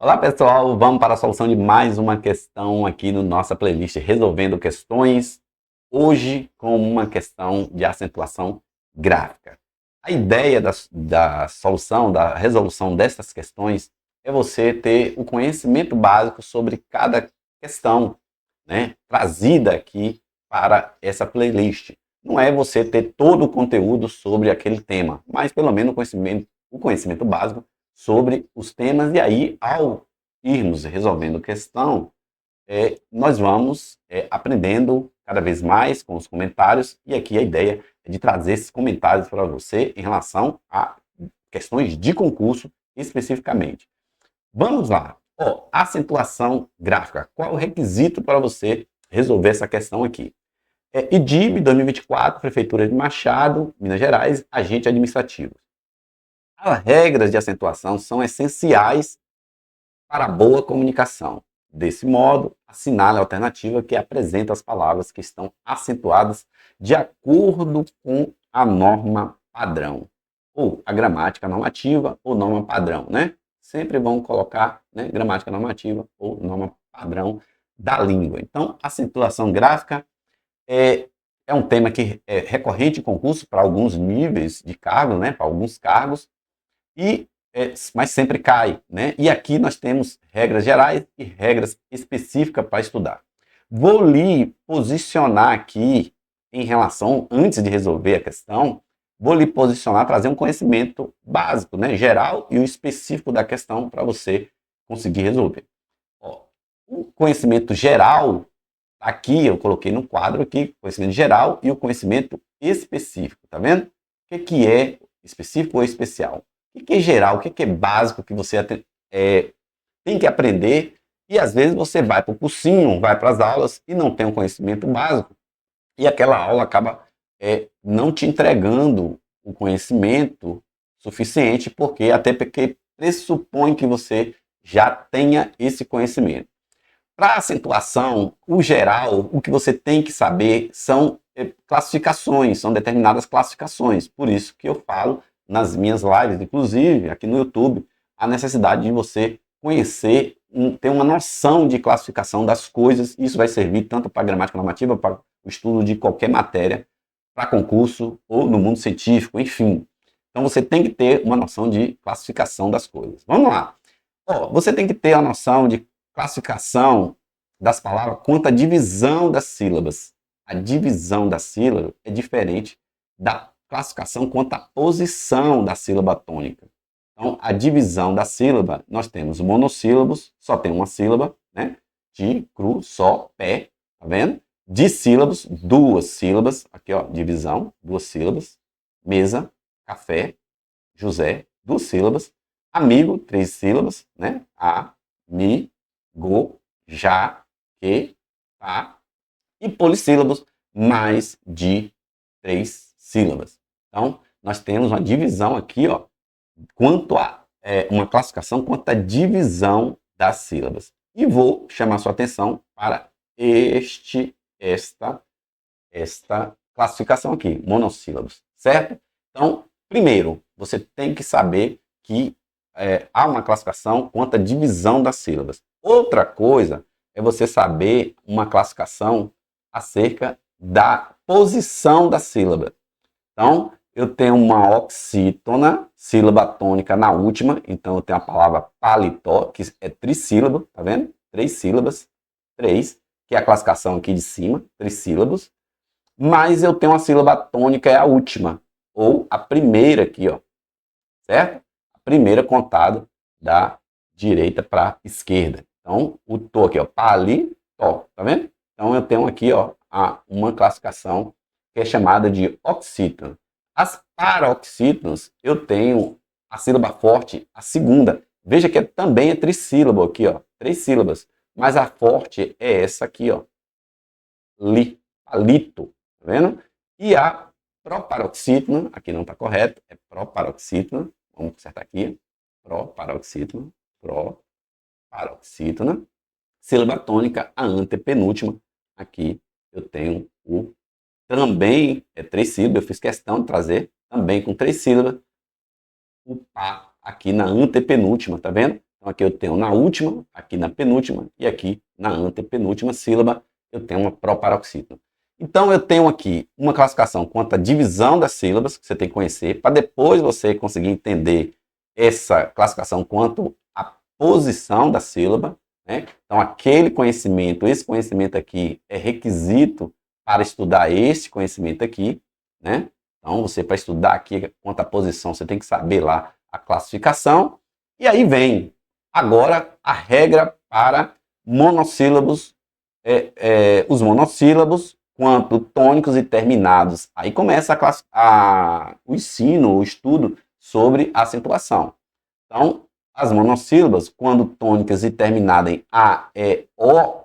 Olá pessoal, vamos para a solução de mais uma questão aqui no nossa playlist Resolvendo Questões, hoje com uma questão de acentuação gráfica. A ideia da solução, da resolução destas questões é você ter o conhecimento básico sobre cada questão, né, trazida aqui para essa playlist. Não é você ter todo o conteúdo sobre aquele tema, mas pelo menos o conhecimento básico sobre os temas, e aí, ao irmos resolvendo questão, nós vamos aprendendo cada vez mais com os comentários, e aqui a ideia é de trazer esses comentários para você em relação a questões de concurso especificamente. Vamos lá. Acentuação gráfica. Qual é o requisito para você resolver essa questão aqui? IDIB 2024, Prefeitura de Machado, Minas Gerais, agente administrativo. As regras de acentuação são essenciais para a boa comunicação. Desse modo, assinale a alternativa que apresenta as palavras que estão acentuadas de acordo com a norma padrão, ou a gramática normativa ou norma padrão, né? Sempre vão colocar, né, gramática normativa ou norma padrão da língua. Então, acentuação gráfica é um tema que é recorrente em concurso para alguns níveis de cargo, né, para alguns cargos, mas sempre cai, né? E aqui nós temos regras gerais e regras específicas para estudar. Vou lhe posicionar aqui em relação, antes de resolver a questão, vou lhe posicionar, trazer um conhecimento básico, né, geral e o específico da questão para você conseguir resolver. O conhecimento geral, aqui eu coloquei no quadro aqui, conhecimento geral e o conhecimento específico, tá vendo? O que é específico ou especial? O que é geral, o que é básico que você tem que aprender, e às vezes você vai para o cursinho, vai para as aulas e não tem um conhecimento básico, e aquela aula acaba não te entregando o conhecimento suficiente, até porque pressupõe que você já tenha esse conhecimento. Para acentuação, o geral, o que você tem que saber são classificações, são determinadas classificações. Por isso que eu falo nas minhas lives, inclusive aqui no YouTube, a necessidade de você conhecer, ter uma noção de classificação das coisas. Isso vai servir tanto para a gramática normativa, para o estudo de qualquer matéria, para concurso ou no mundo científico, enfim. Então você tem que ter uma noção de classificação das coisas. Vamos lá. Você tem que ter a noção de classificação das palavras quanto à divisão das sílabas. A divisão da sílaba é diferente da classificação quanto à posição da sílaba tônica. Então, a divisão da sílaba, nós temos monossílabos, só tem uma sílaba, né? Ti, cru, só, pé, tá vendo? Dissílabos, duas sílabas, aqui ó, divisão, duas sílabas. Mesa, café, José, duas sílabas. Amigo, três sílabas, né? A, mi, go, já, que, tá. E polissílabos, mais de três sílabas. Então, nós temos uma divisão aqui, ó, quanto a uma classificação quanto à divisão das sílabas. E vou chamar sua atenção para esta classificação aqui, monossílabos, certo? Então, primeiro, você tem que saber que há uma classificação quanto à divisão das sílabas. Outra coisa é você saber uma classificação acerca da posição da sílaba. Então, eu tenho uma oxítona, sílaba tônica na última, então eu tenho a palavra paletó, que é trissílabo, tá vendo? Três sílabas, três, que é a classificação aqui de cima, trissílabos. Mas eu tenho uma sílaba tônica, é a última, ou a primeira aqui, ó, certo? A primeira contada da direita para a esquerda. Então, o to aqui, ó, paletó, tá vendo? Então, eu tenho aqui, ó, uma classificação que é chamada de oxítona. As paroxítonas, eu tenho a sílaba forte, a segunda. Veja que também é trissílabo aqui, ó, três sílabas. Mas a forte é essa aqui, ó, li, palito, tá vendo? E a proparoxítona, aqui não está correto, é proparoxítona. Vamos consertar aqui. Proparoxítona, proparoxítona. Sílaba tônica, a antepenúltima. Aqui eu tenho o também é três sílabas, eu fiz questão de trazer também com três sílabas o pá aqui na antepenúltima, tá vendo? Então aqui eu tenho na última, aqui na penúltima e aqui na antepenúltima sílaba eu tenho uma proparoxítona. Então eu tenho aqui uma classificação quanto à divisão das sílabas, que você tem que conhecer, para depois você conseguir entender essa classificação quanto à posição da sílaba, né? Então aquele conhecimento, esse conhecimento aqui é requisito para estudar esse conhecimento aqui, né? Então você, para estudar aqui quanto à posição, você tem que saber lá a classificação. E aí vem agora a regra para monossílabos, os monossílabos quanto tônicos e terminados. Aí começa o ensino, o estudo sobre acentuação. Então, as monossílabas, quando tônicas e terminadas em A, E, O,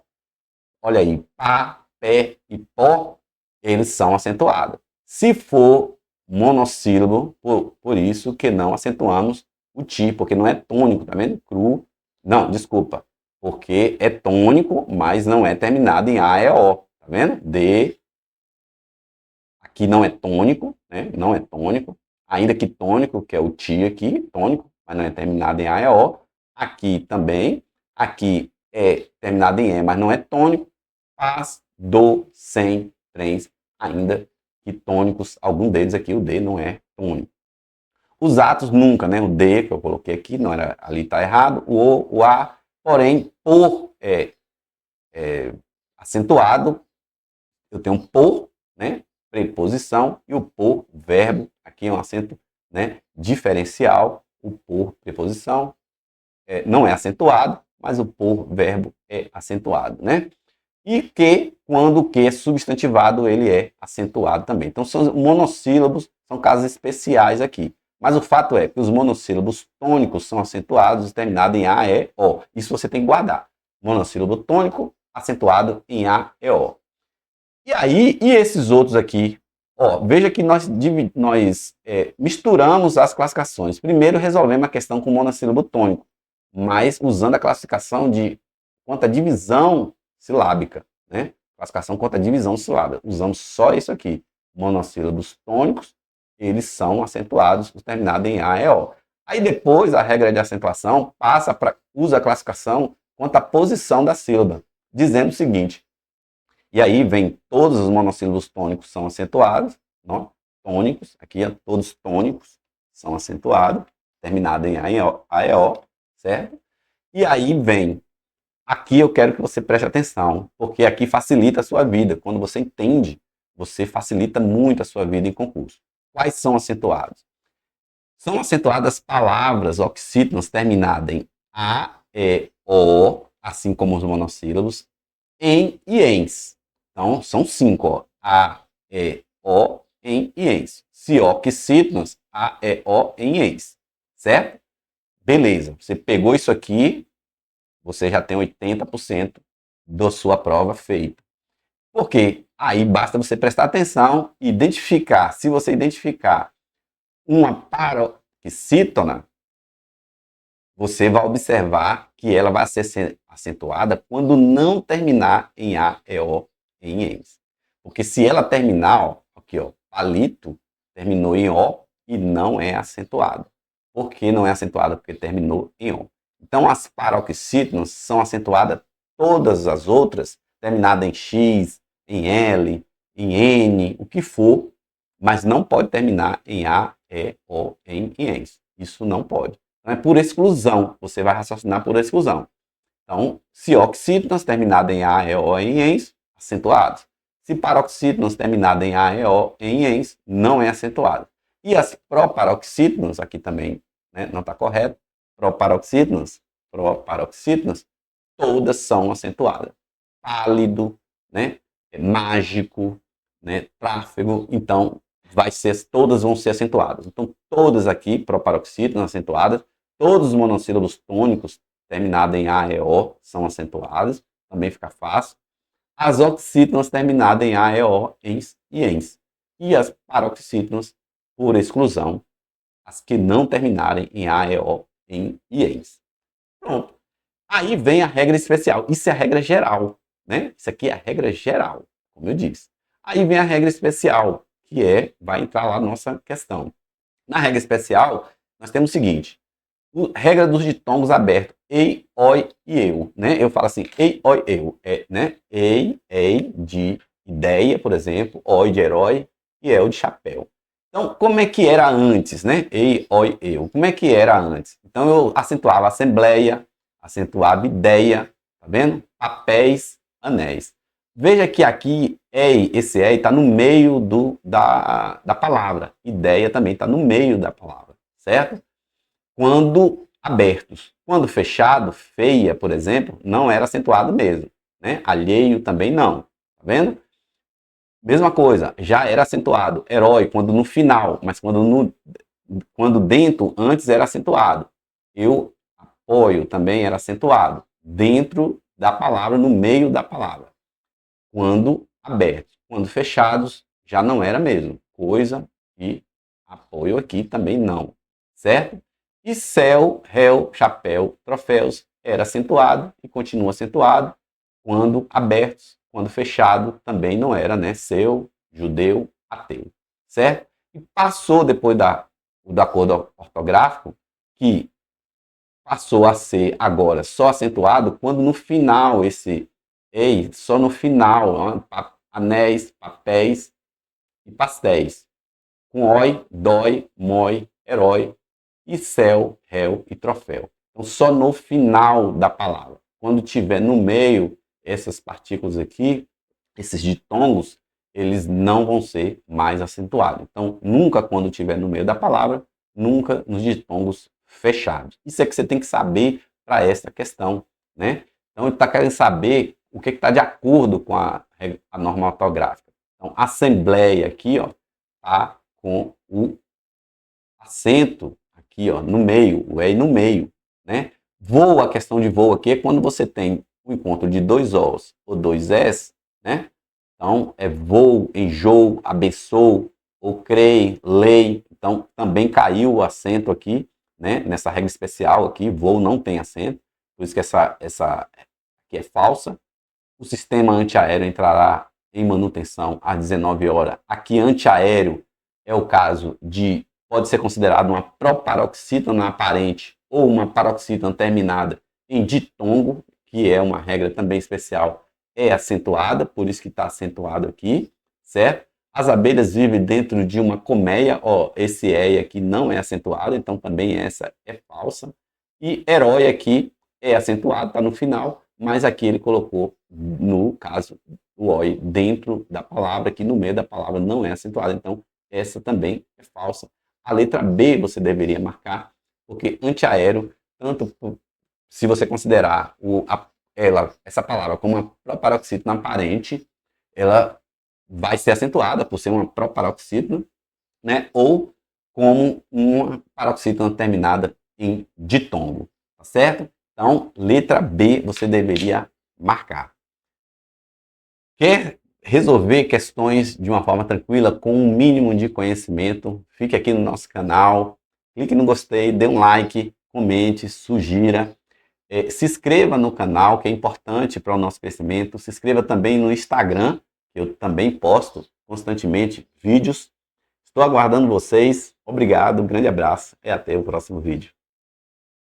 olha aí, Pá, Pé e Pó, eles são acentuados. Se for monossílabo, por isso que não acentuamos o Ti, porque não é tônico, tá vendo? Cru. Não, desculpa. Porque é tônico, mas não é terminado em A, E, O. Tá vendo? D. Aqui não é tônico, né? Não é tônico. Ainda que tônico, que é o Ti aqui, tônico, mas não é terminado em A, E, O. Aqui também. Aqui é terminado em E, mas não é tônico. Faz, do, sem, trens, ainda que tônicos, algum deles aqui, o D não é tônico. Os atos nunca, né? O D que eu coloquei aqui, não era, ali está errado, o O, o A, porém, por acentuado, eu tenho por, né? Preposição, e o por, verbo, aqui é um acento, né? Diferencial, o por, preposição, não é acentuado, mas o por, verbo, é acentuado, né? E que, quando o que é substantivado, ele é acentuado também. Então, são monossílabos, são casos especiais aqui. Mas o fato é que os monossílabos tônicos são acentuados, terminados em A, E, O. Isso você tem que guardar. Monossílabo tônico, acentuado em A, E, O. E aí, e esses outros aqui? Ó, veja que nós misturamos as classificações. Primeiro, resolvemos a questão com monossílabo tônico, mas usando a classificação quanto à divisão silábica, né? Classificação quanto à divisão silábica. Usamos só isso aqui. Monossílabos tônicos, eles são acentuados, terminados em A, E, O. Aí depois, a regra de acentuação usa a classificação quanto à posição da sílaba, dizendo o seguinte, e aí vem todos os monossílabos tônicos são acentuados, não? Tônicos, aqui todos tônicos são acentuados, terminado em A, E, O, certo? E aí vem, aqui eu quero que você preste atenção, porque aqui facilita a sua vida. Quando você entende, você facilita muito a sua vida em concurso. Quais são acentuados? São acentuadas palavras oxítonas terminadas em A, E, O, assim como os monossílabos, em e ens. Então, são 5, ó. A, E, O, em e ens. Se oxítonas, A, E, O, em ens. Certo? Beleza. Você pegou isso aqui, você já tem 80% da sua prova feita. Por quê? Aí basta você prestar atenção e identificar. Se você identificar uma paroxítona, você vai observar que ela vai ser acentuada quando não terminar em A, E, O, em ens. Porque se ela terminar, ó, aqui, ó, palito, terminou em O e não é acentuado. Por que não é acentuada? Porque terminou em O. Então, as paroxítonas são acentuadas, todas as outras, terminadas em X, em L, em N, o que for, mas não pode terminar em A, E, O, em ens. Isso não pode. Então, é por exclusão. Você vai raciocinar por exclusão. Então, se oxítonas terminada em A, E, O, em ens, acentuado. Se paroxítonas terminada em A, E, O, em ens, não é acentuado. E as proparoxítonas, aqui também, né, não está correto, proparoxítonas, todas são acentuadas. Pálido, né, mágico, né, tráfego, então todas vão ser acentuadas. Então, todas aqui, proparoxítonas acentuadas, todos os monossílabos tônicos terminados em A, E, O são acentuados, também fica fácil. As oxítonas terminadas em A, E, O, ens e ens. E as paroxítonas, por exclusão, as que não terminarem em A, E, O, em e ens. Pronto. Aí vem a regra especial. Isso é a regra geral, né? Isso aqui é a regra geral, como eu disse. Aí vem a regra especial, que vai entrar lá na nossa questão. Na regra especial, nós temos o seguinte, Regra dos ditongos abertos. Ei, oi e eu, né? Eu falo assim, ei, oi, eu, né? Ei, de ideia, por exemplo, oi de herói e eu de chapéu. Então, como é que era antes, né? Ei, oi, eu. Como é que era antes? Então, eu acentuava assembleia, acentuava ideia, tá vendo? Papéis, anéis. Veja que aqui, esse ei está no meio da palavra. Ideia também está no meio da palavra, certo? Quando abertos. Quando fechado, feia, por exemplo, não era acentuado mesmo, né? Alheio também não, tá vendo? Mesma coisa, já era acentuado. Herói, quando no final, mas quando dentro, antes era acentuado. Eu apoio também era acentuado. Dentro da palavra, no meio da palavra. Quando abertos. Quando fechados, já não era mesmo. Coisa e apoio aqui também não. Certo? E céu, réu, chapéu, troféus era acentuado e continua acentuado. Quando abertos, quando fechado, também não era, né? Seu, judeu, ateu. Certo? E passou depois do acordo ortográfico, que passou a ser agora só acentuado quando no final esse ei, só no final, anéis, papéis e pastéis. Com oi, dói, mói, herói, e céu, réu e troféu. Então, só no final da palavra. Quando tiver no meio essas partículas aqui, esses ditongos, eles não vão ser mais acentuados. Então, nunca quando tiver no meio da palavra, nunca nos ditongos fechados. Isso é que você tem que saber para essa questão, né? Então, ele está querendo saber o que está de acordo com a norma ortográfica. Então, assembleia aqui, ó, tá com o acento aqui, ó, no meio, o E no meio, né? Voo, a questão de voo aqui é quando você tem o encontro de dois Os ou dois S, né? Então, é voo, enjoo, abençoo, ou creio, lei. Então, também caiu o acento aqui, né? Nessa regra especial aqui, voo não tem acento, por isso que essa aqui é falsa. O sistema antiaéreo entrará em manutenção às 19 horas. Aqui, antiaéreo é o caso de, pode ser considerado uma proparoxítona aparente ou uma paroxítona terminada em ditongo, que é uma regra também especial, é acentuada, por isso que está acentuado aqui, certo? As abelhas vivem dentro de uma colmeia, ó, esse E aqui não é acentuado, então também essa é falsa. E herói aqui é acentuado, está no final, mas aqui ele colocou, no caso, o OI dentro da palavra, que no meio da palavra não é acentuado, então essa também é falsa. A letra B você deveria marcar, porque antiaéreo, tanto se você considerar essa palavra como uma proparoxítona aparente, ela vai ser acentuada por ser uma proparoxítona, né? Ou como uma paroxítona terminada em ditongo, tá certo? Então, letra B você deveria marcar. Quer resolver questões de uma forma tranquila, com um mínimo de conhecimento? Fique aqui no nosso canal, clique no gostei, dê um like, comente, sugira. Se inscreva no canal, que é importante para o nosso crescimento. Se inscreva também no Instagram, que eu também posto constantemente vídeos. Estou aguardando vocês. Obrigado, um grande abraço e até o próximo vídeo.